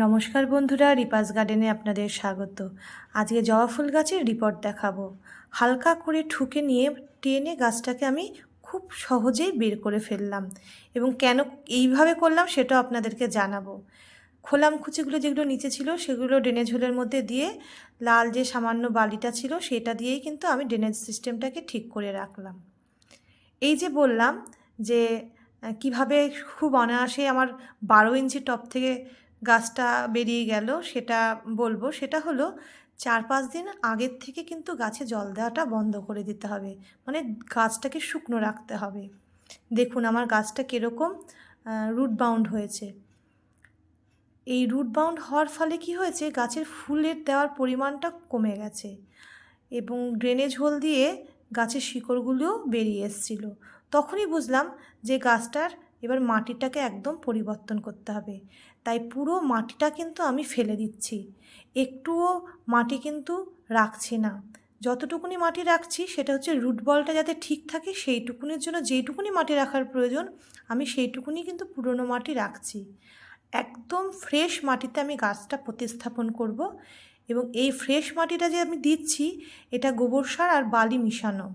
নমস্কার বন্ধুরা, রিপাস গার্ডেনে আপনাদের স্বাগত। আজকে জবা ফুল গাছের রিপোর্ট দেখাবো। হালকা করে ঠুকে নিয়ে টেনে গাছটাকে আমি খুব সহজেই বের করে ফেললাম এবং কেন এইভাবে করলাম সেটাও আপনাদেরকে জানাবো। খোলামকুচিগুলো যেগুলো নিচে ছিল সেগুলো ড্রেনেজ হোলের মধ্যে দিয়ে লাল যে সামান্য বালিটা ছিল সেটা দিয়েই কিন্তু আমি ড্রেনেজ সিস্টেমটাকে ঠিক করে রাখলাম। এই যে বললাম যে কিভাবে খুব অনায়াসে আমার 12 ইঞ্চি টব থেকে গাছটা বেরিয়ে গেল সেটা বলবো। সেটা হলো 4-5 দিন আগের থেকে কিন্তু গাছে জল দেওয়াটা বন্ধ করে দিতে হবে, মানে গাছটাকে শুকনো রাখতে হবে। দেখুন আমার গাছটা কীরকম রুট বাউন্ড হয়েছে। এই রুট বাউন্ড হওয়ার ফলে কি হয়েছে, গাছের ফুলের দেওয়ার পরিমাণটা কমে গেছে এবং ড্রেনেজ হোল দিয়ে গাছের শিকড়গুলোও বেরিয়ে এসেছিল। তখনই বুঝলাম যে গাছটার এবার মাটিটাকে একদম পরিবর্তন করতে হবে। তাই পুরো মাটিটা কিন্তু আমি ফেলে দিচ্ছি, একটুও মাটি কিন্তু রাখছি না। যতটুকুনি মাটি রাখছি সেটা হচ্ছে রুট বলটা যাতে ঠিক থাকে সেইটুকুনির জন্য যেইটুকুনি মাটি রাখার প্রয়োজন আমি সেইটুকুনি কিন্তু পুরনো মাটি রাখছি। একদম ফ্রেশ মাটিতে আমি গাছটা প্রতিস্থাপন করব এবং এই ফ্রেশ মাটিটা যে আমি দিচ্ছি এটা গোবর সার আর বালি মিশানো।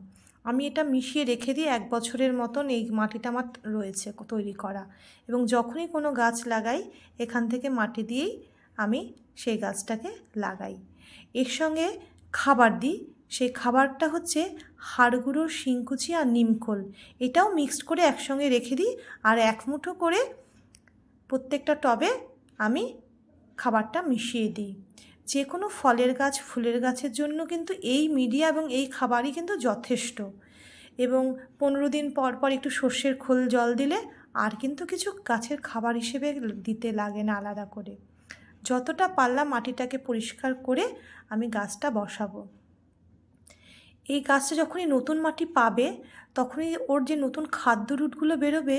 আমি এটা মিশিয়ে রেখে দিয়ে 1 বছরের মতন এই মাটিটা আমার রয়েছে তৈরি করা, এবং যখনই কোনো গাছ লাগাই এখান থেকে মাটি দিয়েই আমি সেই গাছটাকে লাগাই। এর সঙ্গে খাবার দিই, সেই খাবারটা হচ্ছে হাড় গুঁড়ো, শিংকুচি আর নিমখোল, এটাও মিক্সড করে একসঙ্গে রেখে দিই আর 1 মুঠো করে প্রত্যেকটা টবে আমি খাবারটা মিশিয়ে দিই। যে কোনো ফলের গাছ, ফুলের গাছের জন্য কিন্তু এই মিডিয়া এবং এই খাবারই কিন্তু যথেষ্ট। এবং 15 দিন পর পর একটু সর্ষের খোল জল দিলে আর কিন্তু কিছু গাছের খাবার হিসেবে দিতে লাগে না আলাদা করে। যতটা পারলাম মাটিটাকে পরিষ্কার করে আমি গাছটা বসাবো। এই গাছটা যখনই নতুন মাটি পাবে তখনই ওর যে নতুন খাদ্য রুটগুলো বেরোবে,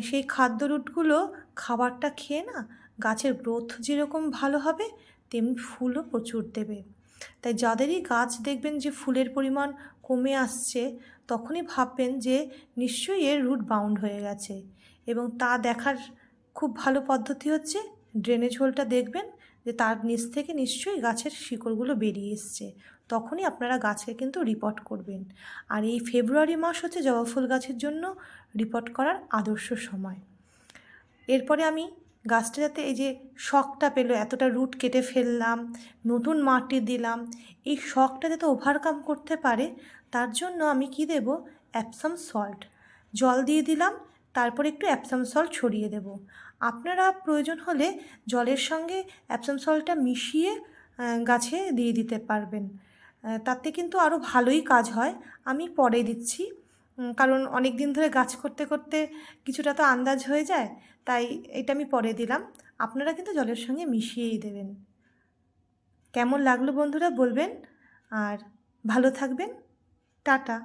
সেই খাদ্য রুটগুলো খাবারটা খেয়ে না গাছের গ্রোথ যেরকম ভালো হবে তেমনি ফুলও প্রচুর দেবে। তাই যাদেরই গাছ দেখবেন যে ফুলের পরিমাণ কমে আসছে তখনই ভাববেন যে নিশ্চয়ই এর রুট বাউন্ড হয়ে গেছে, এবং তা দেখার খুব ভালো পদ্ধতি হচ্ছে ড্রেনেজ হোলটা দেখবেন যে তার নিচ থেকে নিশ্চয়ই গাছের শিকড়গুলো বেরিয়ে এসছে, তখনই আপনারা গাছকে কিন্তু রিপোর্ট করবেন। আর এই ফেব্রুয়ারি মাস হচ্ছে জবা ফুল গাছের জন্য রিপোর্ট করার আদর্শ সময়। এরপরে আমি গাছটা যাতে এই যে শকটা পেলো, এতটা রুট কেটে ফেললাম, নতুন মাটি দিলাম, এই শকটা যাতে ওভারকাম করতে পারে তার জন্য আমি কি দেব, অ্যাপসাম সল্ট জল দিয়ে দিলাম, তারপর একটু অ্যাপসাম সল্ট ছড়িয়ে দেব। আপনারা প্রয়োজন হলে জলের সঙ্গে অ্যাপসাম সল্টটা মিশিয়ে গাছে দিয়ে দিতে পারবেন, তাতে কিন্তু আরও ভালোই কাজ হয়। আমি পরে দিচ্ছি, কারণ অনেক দিন ধরে গাছ করতে করতে কিছুটা তো আন্দাজ হয়ে যায়, তাই এটা আমি পরে দিলাম। আপনারা কিন্তু জলের সঙ্গে মিশিয়েই দেবেন। কেমন লাগলো বন্ধুরা বলবেন, আর ভালো থাকবেন। টাটা।